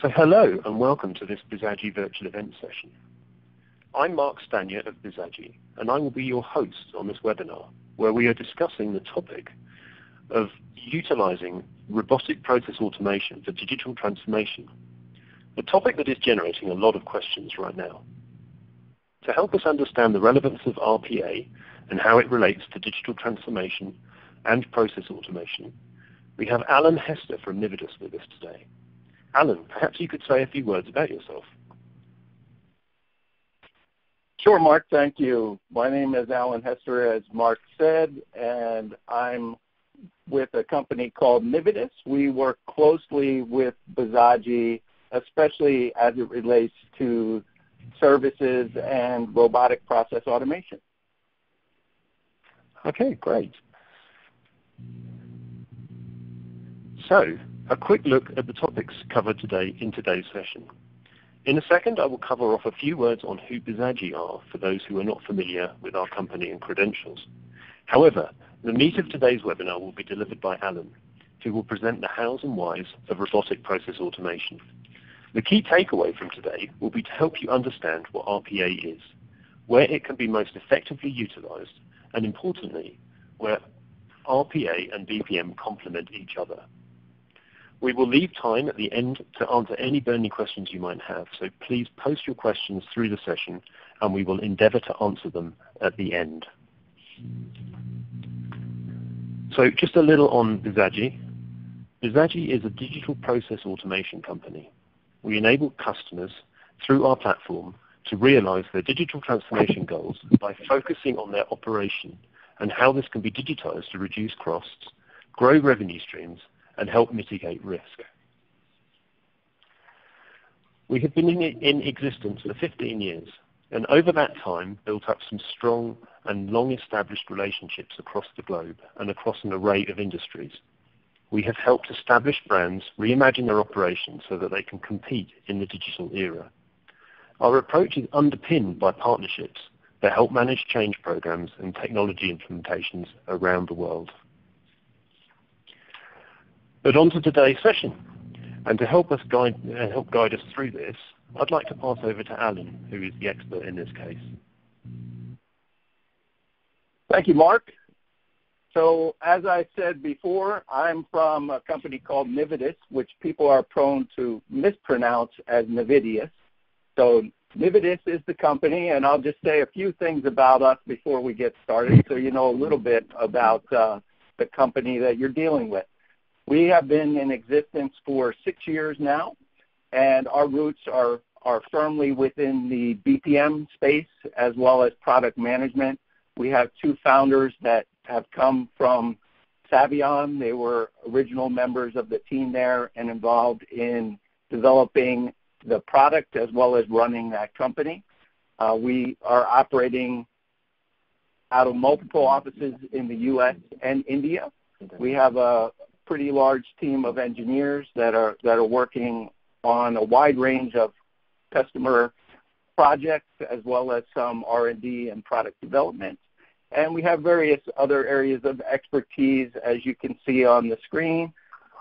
So hello and welcome to this Bizagi virtual event session. I'm Mark Stanier of Bizagi, and I will be your host on this webinar, where we are discussing the topic of utilizing robotic process automation for digital transformation, a topic that is generating a lot of questions right now. To help us understand the relevance of RPA and how it relates to digital transformation and process automation, we have Alan Hester from Nividus with us today. Alan, perhaps you could say a few words about yourself. Sure, Mark, thank you. My name is Alan Hester, as Mark said, and I'm with a company called Nividus. We work closely with Bizagi, especially as it relates to services and robotic process automation. Okay, great. So, a quick look at the topics covered today in today's session. In a second, I will cover off a few words on who Bizagi are for those who are not familiar with our company and credentials. However, the meat of today's webinar will be delivered by Alan, who will present the hows and whys of robotic process automation. The key takeaway from today will be to help you understand what RPA is, where it can be most effectively utilized, and importantly, where RPA and BPM complement each other. We will leave time at the end to answer any burning questions you might have, so please post your questions through the session and we will endeavor to answer them at the end. So just a little on Bizagi. Bizagi is a digital process automation company. We enable customers through our platform to realize their digital transformation goals by focusing on their operation and how this can be digitized to reduce costs, grow revenue streams, and help mitigate risk. We have been in existence for 15 years, and over that time built up some strong and long-established relationships across the globe and across an array of industries. We have helped established brands reimagine their operations so that they can compete in the digital era. Our approach is underpinned by partnerships that help manage change programs and technology implementations around the world. But on to today's session, and to help guide us through this, I'd like to pass over to Alan, who is the expert in this case. Thank you, Mark. So as I said before, I'm from a company called Nividus, which people are prone to mispronounce as Nividius. So Nividus is the company, and I'll just say a few things about us before we get started so you know a little bit about the company that you're dealing with. We have been in existence for 6 years now, and our roots are firmly within the BPM space as well as product management. We have two founders that have come from Savion. They were original members of the team there and involved in developing the product as well as running that company. We are operating out of multiple offices in the U.S. and India. We have a pretty large team of engineers that are working on a wide range of customer projects as well as some R&D and product development. And we have various other areas of expertise, as you can see on the screen.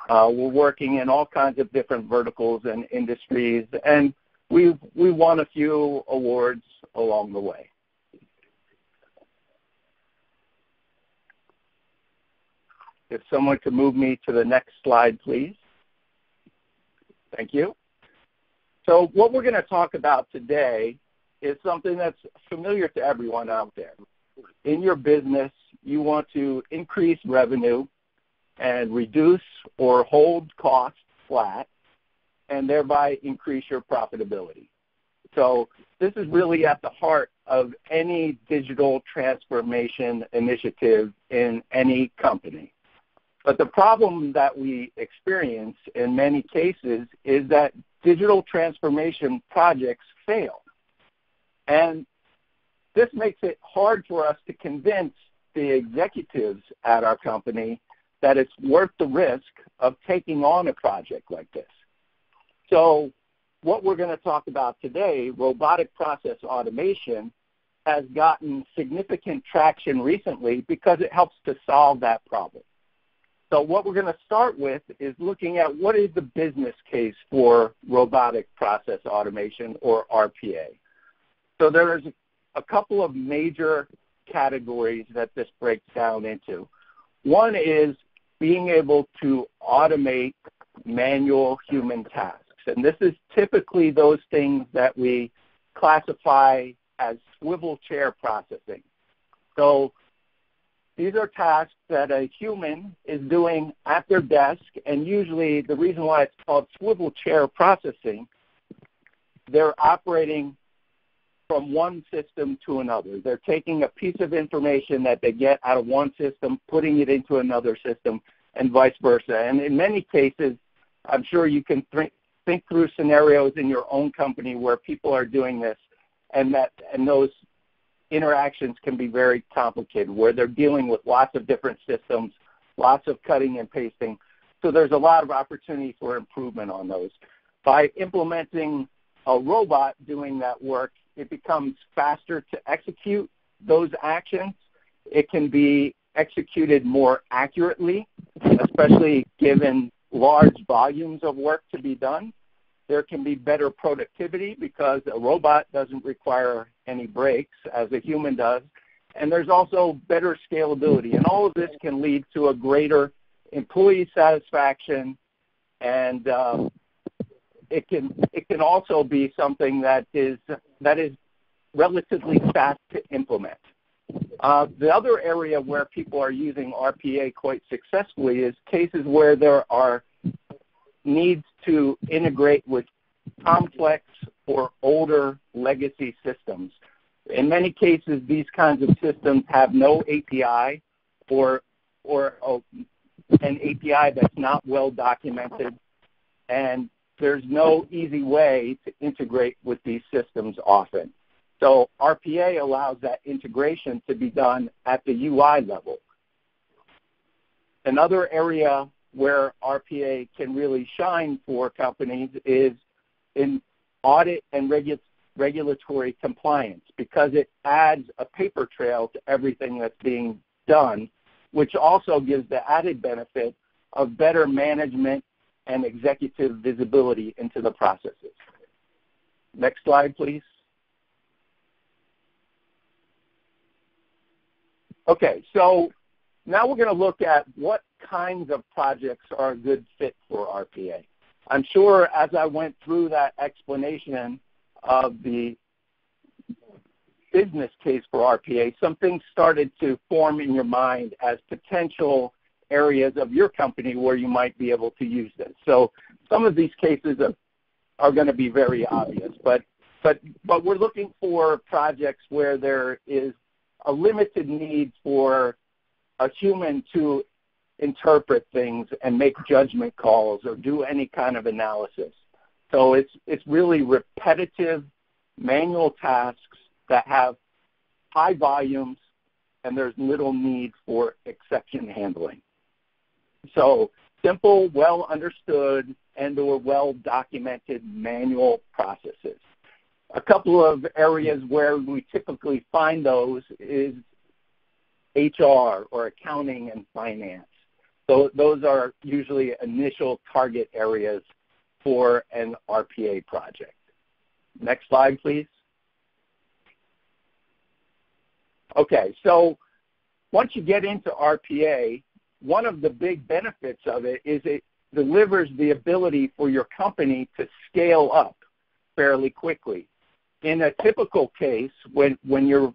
We're working in all kinds of different verticals and industries, and we won a few awards along the way. If someone could move me to the next slide, please. Thank you. So what we're going to talk about today is something that's familiar to everyone out there. In your business, you want to increase revenue and reduce or hold costs flat and thereby increase your profitability. So this is really at the heart of any digital transformation initiative in any company. But the problem that we experience in many cases is that digital transformation projects fail. And this makes it hard for us to convince the executives at our company that it's worth the risk of taking on a project like this. So what we're going to talk about today, robotic process automation, has gotten significant traction recently because it helps to solve that problem. So what we're going to start with is looking at what is the business case for robotic process automation, or RPA. So there's a couple of major categories that this breaks down into. One is being able to automate manual human tasks. And this is typically those things that we classify as swivel chair processing. So these are tasks that a human is doing at their desk, and usually the reason why it's called swivel chair processing, they're operating from one system to another. They're taking a piece of information that they get out of one system, putting it into another system, and vice versa. And in many cases, I'm sure you can think through scenarios in your own company where people are doing this, and those interactions can be very complicated, where they're dealing with lots of different systems, lots of cutting and pasting. So there's a lot of opportunity for improvement on those. By implementing a robot doing that work, it becomes faster to execute those actions. It can be executed more accurately, especially given large volumes of work to be done. There can be better productivity because a robot doesn't require any breaks as a human does. And there's also better scalability. And all of this can lead to a greater employee satisfaction, and it can also be something that is relatively fast to implement. The other area where people are using RPA quite successfully is cases where there are needs to integrate with complex or older legacy systems. In many cases, these kinds of systems have no API or an API that's not well documented, and there's no easy way to integrate with these systems often. So RPA allows that integration to be done at the UI level. Another area where RPA can really shine for companies is in audit and regulatory compliance, because it adds a paper trail to everything that's being done, which also gives the added benefit of better management and executive visibility into the processes. Next slide, please. Okay, so now we're going to look at what kinds of projects are a good fit for RPA. I'm sure as I went through that explanation of the business case for RPA, some things started to form in your mind as potential areas of your company where you might be able to use this. So some of these cases are going to be very obvious, but we're looking for projects where there is a limited need for a human to interpret things and make judgment calls or do any kind of analysis. So it's really repetitive manual tasks that have high volumes, and there's little need for exception handling. So simple, well understood, and or well documented manual processes. A couple of areas where we typically find those is HR, or accounting and finance. So those are usually initial target areas for an RPA project. Next slide, please. Okay, so once you get into RPA, one of the big benefits of it is it delivers the ability for your company to scale up fairly quickly. In a typical case, when you're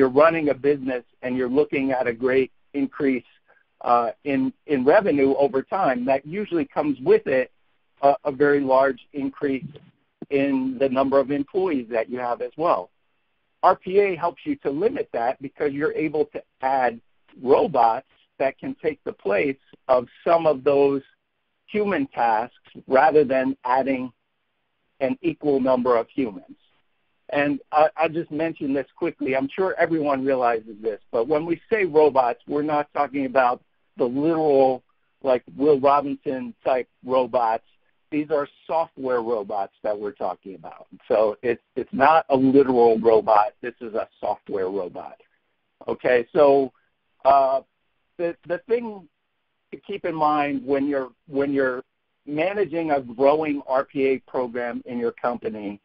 running a business and you're looking at a great increase in revenue over time, that usually comes with it a very large increase in the number of employees that you have as well. RPA helps you to limit that because you're able to add robots that can take the place of some of those human tasks rather than adding an equal number of humans. And I just mentioned this quickly. I'm sure everyone realizes this, but when we say robots, we're not talking about the literal, like Will Robinson type robots. These are software robots that we're talking about. So it's not a literal robot. This is a software robot. Okay, so the thing to keep in mind when you're managing a growing RPA program in your company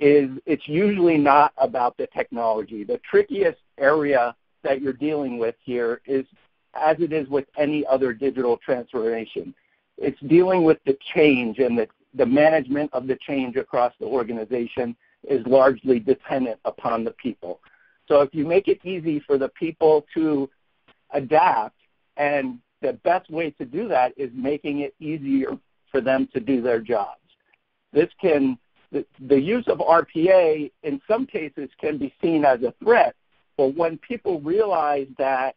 is it's usually not about the technology. The trickiest area that you're dealing with here is, as it is with any other digital transformation, it's dealing with the change, and the management of the change across the organization is largely dependent upon the people. So if you make it easy for the people to adapt, and the best way to do that is making it easier for them to do their jobs. The use of RPA in some cases can be seen as a threat, but when people realize that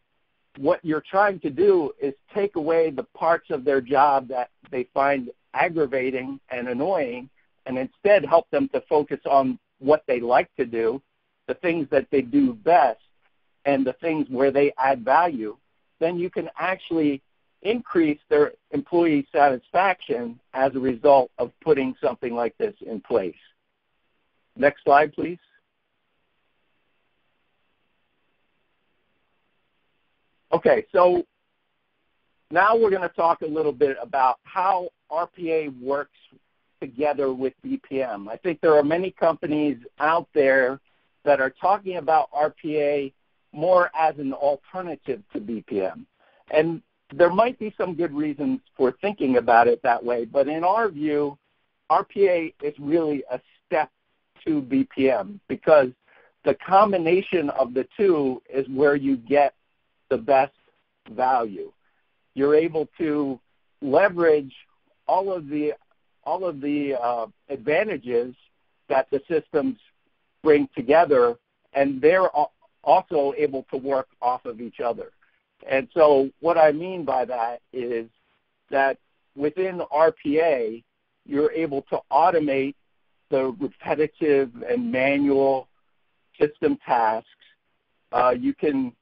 what you're trying to do is take away the parts of their job that they find aggravating and annoying, and instead help them to focus on what they like to do, the things that they do best, and the things where they add value, then you can actually increase their employee satisfaction as a result of putting something like this in place. Next slide, please. Okay, so now we're going to talk a little bit about how RPA works together with BPM. I think there are many companies out there that are talking about RPA more as an alternative to BPM. And there might be some good reasons for thinking about it that way, but in our view, RPA is really a step to BPM because the combination of the two is where you get the best value. You're able to leverage all of the advantages that the systems bring together, and they're also able to work off of each other. And so what I mean by that is that within RPA, you're able to automate the repetitive and manual system tasks. You can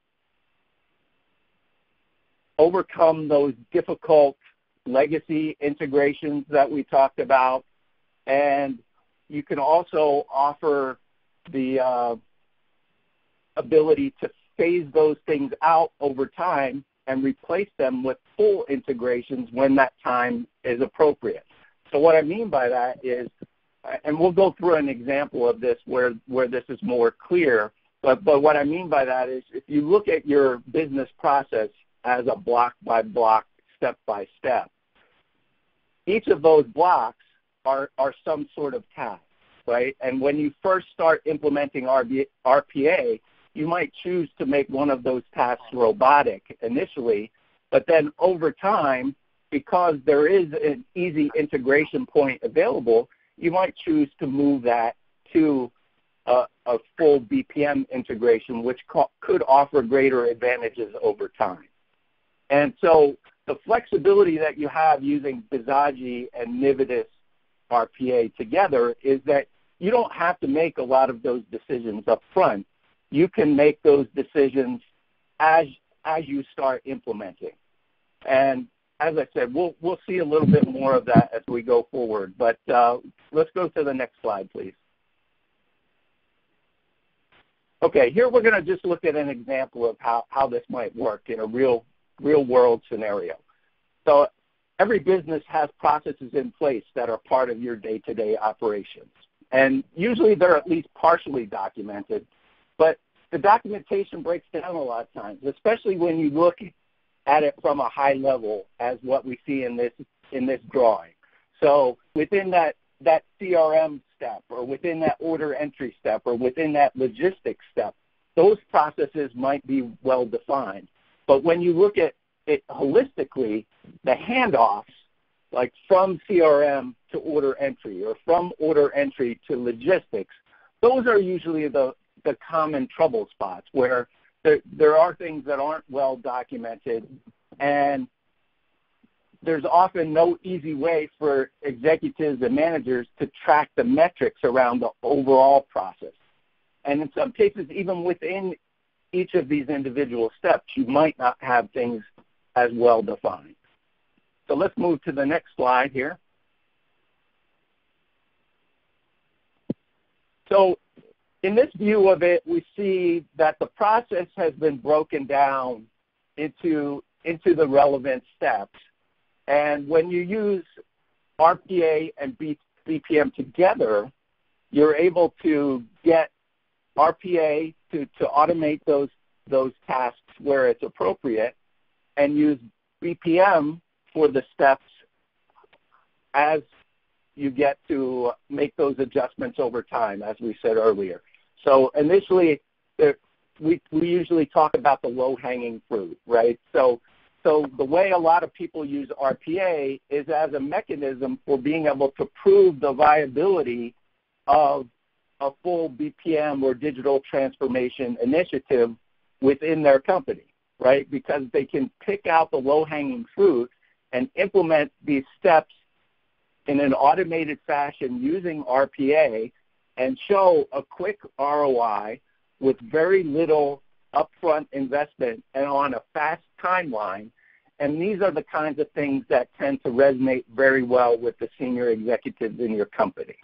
overcome those difficult legacy integrations that we talked about, and you can also offer the ability to phase those things out over time and replace them with full integrations when that time is appropriate. So what I mean by that is, and we'll go through an example of this where this is more clear, but what I mean by that is if you look at your business process as a block-by-block, step-by-step, each of those blocks are some sort of task, right? And when you first start implementing RPA, you might choose to make one of those tasks robotic initially, but then over time, because there is an easy integration point available, you might choose to move that to a full BPM integration, which could offer greater advantages over time. And so the flexibility that you have using Visagi and Nividus RPA together is that you don't have to make a lot of those decisions up front. You can make those decisions as you start implementing. And as I said, we'll see a little bit more of that as we go forward. But let's go to the next slide, please. Okay, here we're going to just look at an example of how this might work in a real-world scenario. So every business has processes in place that are part of your day-to-day operations. And usually they're at least partially documented, but the documentation breaks down a lot of times, especially when you look at it from a high level as what we see in this drawing. So within that CRM step, or within that order entry step, or within that logistics step, those processes might be well defined. But when you look at it holistically, the handoffs, like from CRM to order entry or from order entry to logistics, those are usually the common trouble spots where there are things that aren't well documented, and there's often no easy way for executives and managers to track the metrics around the overall process. And in some cases, even within each of these individual steps, you might not have things as well defined. So let's move to the next slide here. So in this view of it, we see that the process has been broken down into into the relevant steps. And when you use RPA and BPM together, you're able to get RPA to automate those tasks where it's appropriate, and use BPM for the steps as you get to make those adjustments over time, as we said earlier. So initially, we usually talk about the low-hanging fruit, right? So the way a lot of people use RPA is as a mechanism for being able to prove the viability of a full BPM or digital transformation initiative within their company, right? Because they can pick out the low-hanging fruit and implement these steps in an automated fashion using RPA and show a quick ROI with very little upfront investment and on a fast timeline. And these are the kinds of things that tend to resonate very well with the senior executives in your company.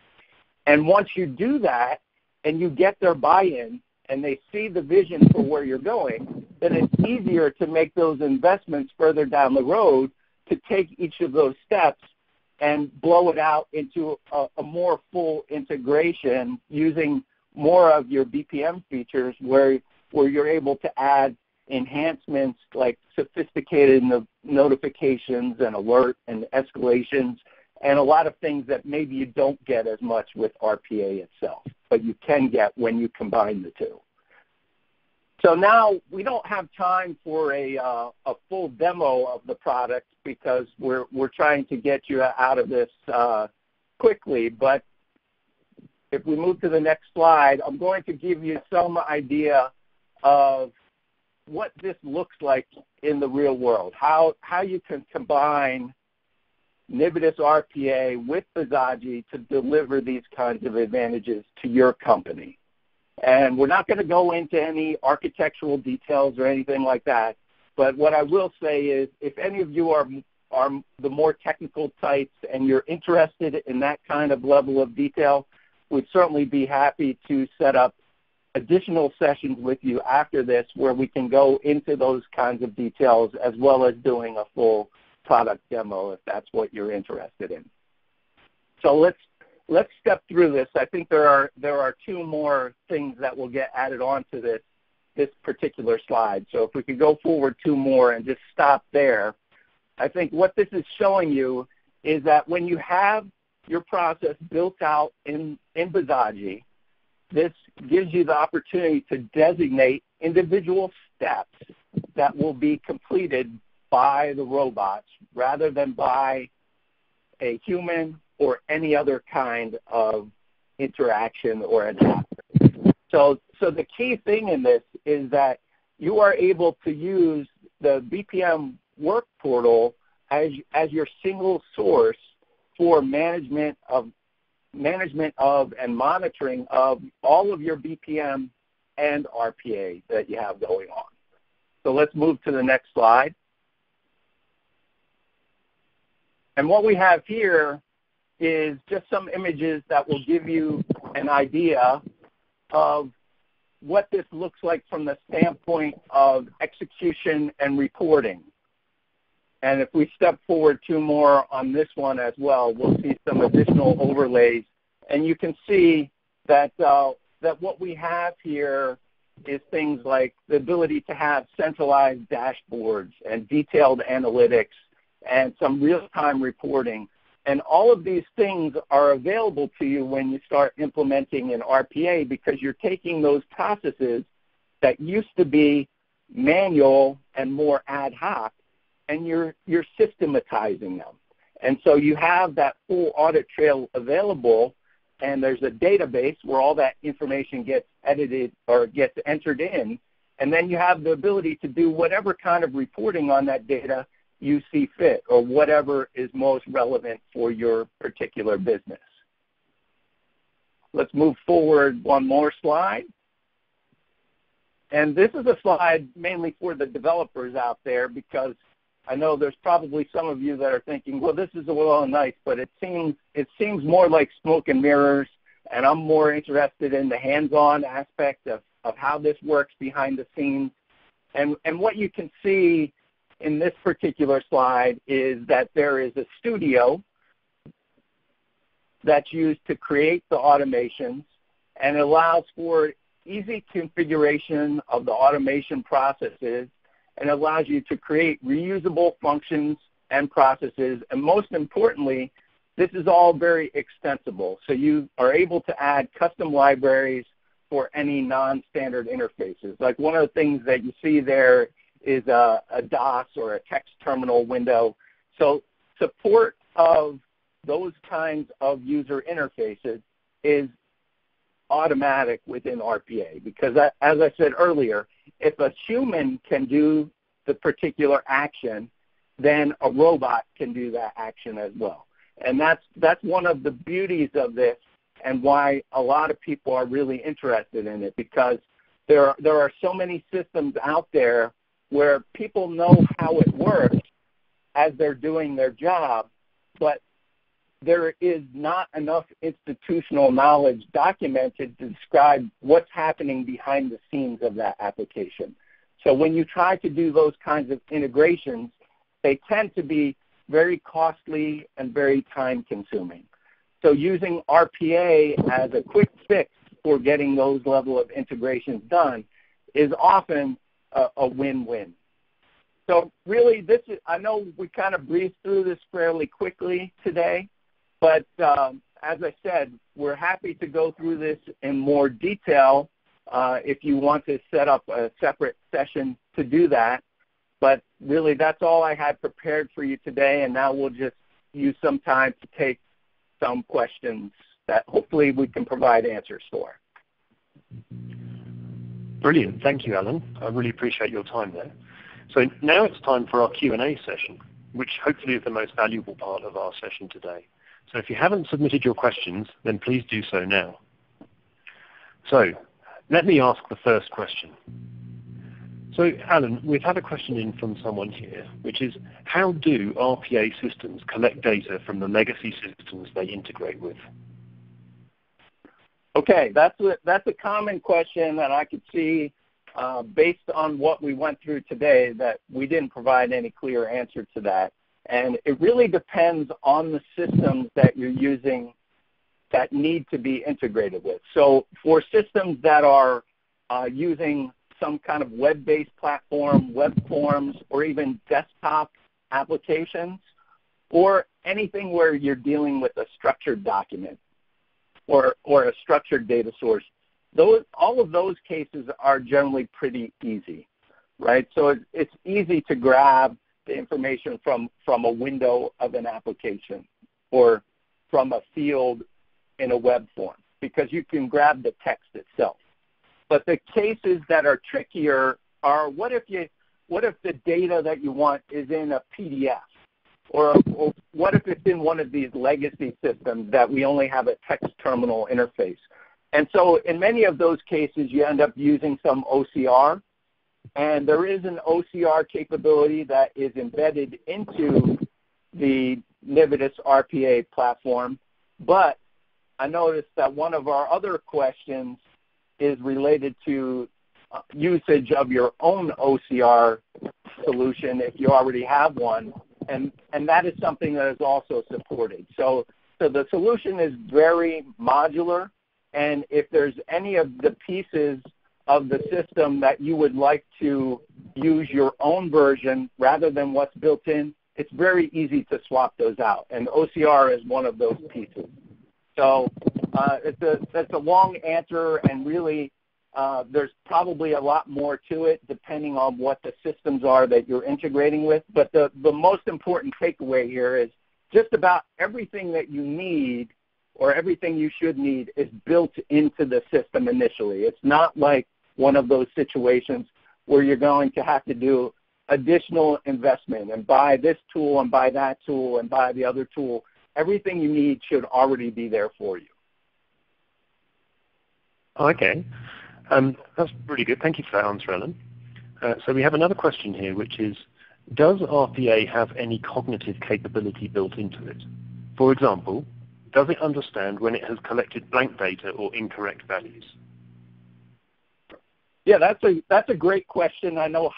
And once you do that and you get their buy-in and they see the vision for where you're going, then it's easier to make those investments further down the road to take each of those steps and blow it out into a more full integration using more of your BPM features where you're able to add enhancements like sophisticated notifications and alert and escalations and a lot of things that maybe you don't get as much with RPA itself, but you can get when you combine the two. So now we don't have time for a full demo of the product because we're trying to get you out of this quickly. But if we move to the next slide, I'm going to give you some idea of what this looks like in the real world, how you can combine Nivitas RPA with Bizaji to deliver these kinds of advantages to your company. And we're not going to go into any architectural details or anything like that, but what I will say is if any of you are the more technical types and you're interested in that kind of level of detail, we'd certainly be happy to set up additional sessions with you after this where we can go into those kinds of details as well as doing a full product demo if that's what you're interested in. So let's step through this. I think there are two more things that will get added on to this particular slide. So if we could go forward two more and just stop there, I think what this is showing you is that when you have your process built out in Bizaji, this gives you the opportunity to designate individual steps that will be completed by the robots rather than by a human or any other kind of interaction or adapter. So the key thing in this is that you are able to use the BPM work portal as your single source for management of and monitoring of all of your BPM and RPA that you have going on. So let's move to the next slide. And what we have here is just some images that will give you an idea of what this looks like from the standpoint of execution and reporting. And if we step forward two more on this one as well, we'll see some additional overlays. And you can see that what we have here is things like the ability to have centralized dashboards and detailed analytics and some real-time reporting. And all of these things are available to you when you start implementing an RPA because you're taking those processes that used to be manual and more ad hoc, and you're systematizing them. And so you have that full audit trail available, and there's a database where all that information gets edited or gets entered in, and then you have the ability to do whatever kind of reporting on that data you see fit or whatever is most relevant for your particular business. Let's move forward one more slide. And this is a slide mainly for the developers out there because I know there's probably some of you that are thinking, well, this is well and nice, but it seems more like smoke and mirrors, and I'm more interested in the hands-on aspect of how this works behind the scenes. And what you can see in this particular slide is that there is a studio that's used to create the automations, and it allows for easy configuration of the automation processes, and allows you to create reusable functions and processes. And most importantly, this is all very extensible. So you are able to add custom libraries for any non-standard interfaces. Like one of the things that you see there is a DOS or a text terminal window. So support of those kinds of user interfaces is automatic within RPA, because as I said earlier, if a human can do the particular action, then a robot can do that action as well. And that's one of the beauties of this, and why a lot of people are really interested in it, because there are so many systems out there where people know how it works as they're doing their job, but there is not enough institutional knowledge documented to describe what's happening behind the scenes of that application. So when you try to do those kinds of integrations, they tend to be very costly and very time-consuming. So using RPA as a quick fix for getting those level of integrations done is often a win-win. So really, I know we kind of breezed through this fairly quickly today, but as I said, we're happy to go through this in more detail if you want to set up a separate session to do that. But really, that's all I had prepared for you today, and now we'll just use some time to take some questions that hopefully we can provide answers for. Brilliant. Thank you, Alan. I really appreciate your time there. So now it's time for our Q&A session, which hopefully is the most valuable part of our session today. So if you haven't submitted your questions, then please do so now. So let me ask the first question. So Alan, we've had a question in from someone here, which is, how do RPA systems collect data from the legacy systems they integrate with? Okay, that's a common question, and I could see based on what we went through today that we didn't provide any clear answer to that. And it really depends on the systems that you're using that need to be integrated with. So for systems that are using some kind of web-based platform, web forms, or even desktop applications, or anything where you're dealing with a structured document or a structured data source, all of those cases are generally pretty easy, right? So it's easy to grab the information from a window of an application or from a field in a web form, because you can grab the text itself. But the cases that are trickier are, what if the data that you want is in a PDF? Or what if it's in one of these legacy systems that we only have a text terminal interface? And so in many of those cases, you end up using some OCR. And there is an OCR capability that is embedded into the Nividus RPA platform. But I noticed that one of our other questions is related to usage of your own OCR solution if you already have one, and that is something that is also supported. So the solution is very modular, and if there's any of the pieces of the system that you would like to use your own version rather than what's built in, it's very easy to swap those out, and OCR is one of those pieces. So that's a long answer, and really there's probably a lot more to it depending on what the systems are that you're integrating with. But the most important takeaway here is just about everything that you need or everything you should need is built into the system initially. It's not like one of those situations where you're going to have to do additional investment and buy this tool and buy that tool and buy the other tool. Everything you need should already be there for you. Okay. That's pretty good. Thank you for that answer, Alan. So we have another question here, which is, does RPA have any cognitive capability built into it? For example, does it understand when it has collected blank data or incorrect values? Yeah, that's a great question. I know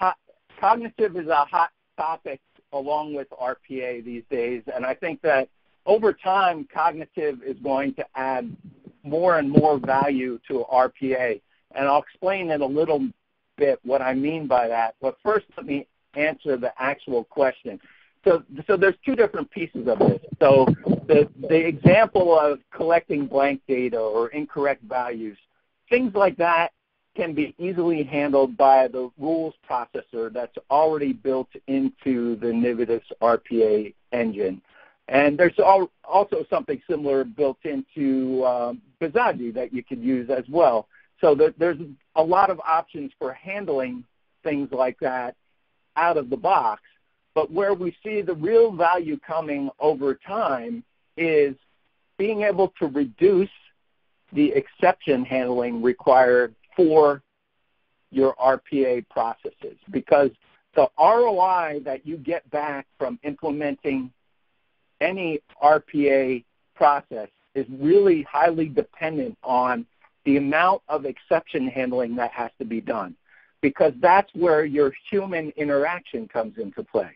cognitive is a hot topic along with RPA these days, and I think that over time, cognitive is going to add more and more value to RPA, and I'll explain in a little bit what I mean by that. But first, let me answer the actual question. So there's two different pieces of this. So the example of collecting blank data or incorrect values, things like that can be easily handled by the rules processor that's already built into the Nividus RPA engine. And there's also something similar built into Bizagi that you could use as well. So there's a lot of options for handling things like that out of the box. But where we see the real value coming over time is being able to reduce the exception handling required for your RPA processes, because the ROI that you get back from implementing any RPA process is really highly dependent on the amount of exception handling that has to be done, because that's where your human interaction comes into play.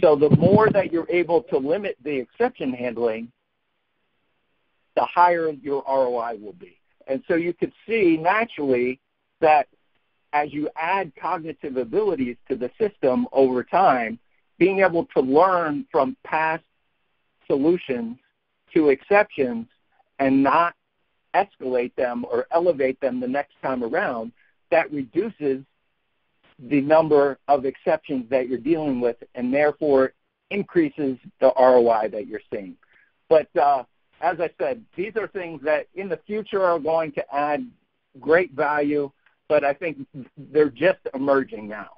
So the more that you're able to limit the exception handling, the higher your ROI will be. And so you could see naturally that as you add cognitive abilities to the system over time, being able to learn from past solutions to exceptions and not escalate them or elevate them the next time around, that reduces the number of exceptions that you're dealing with and therefore increases the ROI that you're seeing. But as I said, these are things that in the future are going to add great value, but I think they're just emerging now.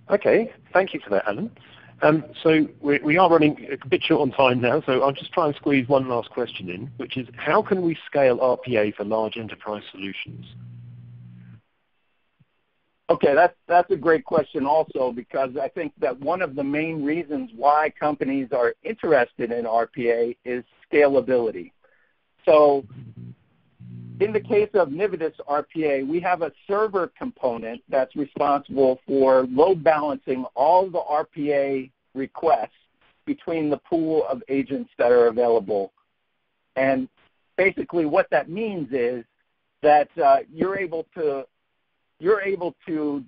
Okay, thank you for that, Alan. So we are running a bit short on time now, so I'll just try and squeeze one last question in, which is how can we scale RPA for large enterprise solutions? Okay, that's a great question also, because I think that one of the main reasons why companies are interested in RPA is scalability. So in the case of Nividus RPA, we have a server component that's responsible for load balancing all the RPA requests between the pool of agents that are available. And basically what that means is that you're able to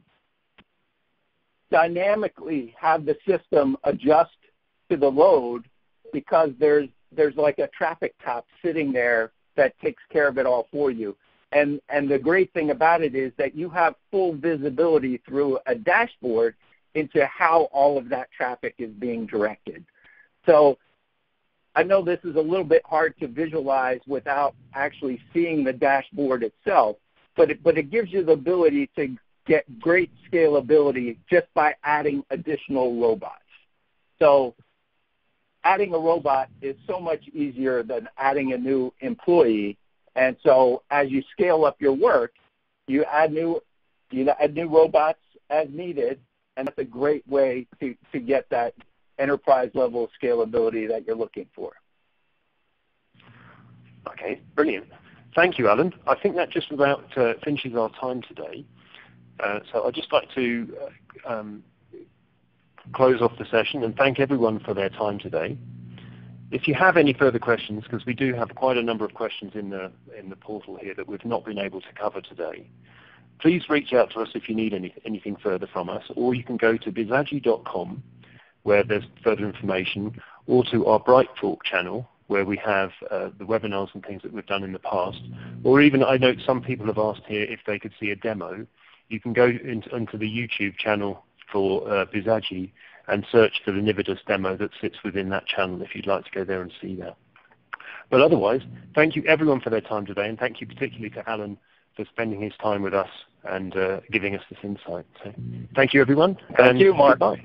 dynamically have the system adjust to the load, because there's like a traffic cop sitting there that takes care of it all for you. And the great thing about it is that you have full visibility through a dashboard into how all of that traffic is being directed. So I know this is a little bit hard to visualize without actually seeing the dashboard itself, but it gives you the ability to get great scalability just by adding additional robots. So adding a robot is so much easier than adding a new employee. And so as you scale up your work, you add new robots as needed, and that's a great way to get that enterprise level scalability that you're looking for. Okay, brilliant. Thank you, Alan. I think that just about finishes our time today. So I'd just like to close off the session and thank everyone for their time today. If you have any further questions, because we do have quite a number of questions in the portal here that we've not been able to cover today, please reach out to us if you need anything further from us, or you can go to bizagi.com where there's further information, or to our Bright Talk channel where we have the webinars and things that we've done in the past, or even I know some people have asked here if they could see a demo. You can go into the YouTube channel for Bizagi and search for the Nividus demo that sits within that channel if you'd like to go there and see that. But otherwise, thank you everyone for their time today, and thank you particularly to Alan for spending his time with us and giving us this insight. So, thank you everyone. Thank you, Mark. Goodbye.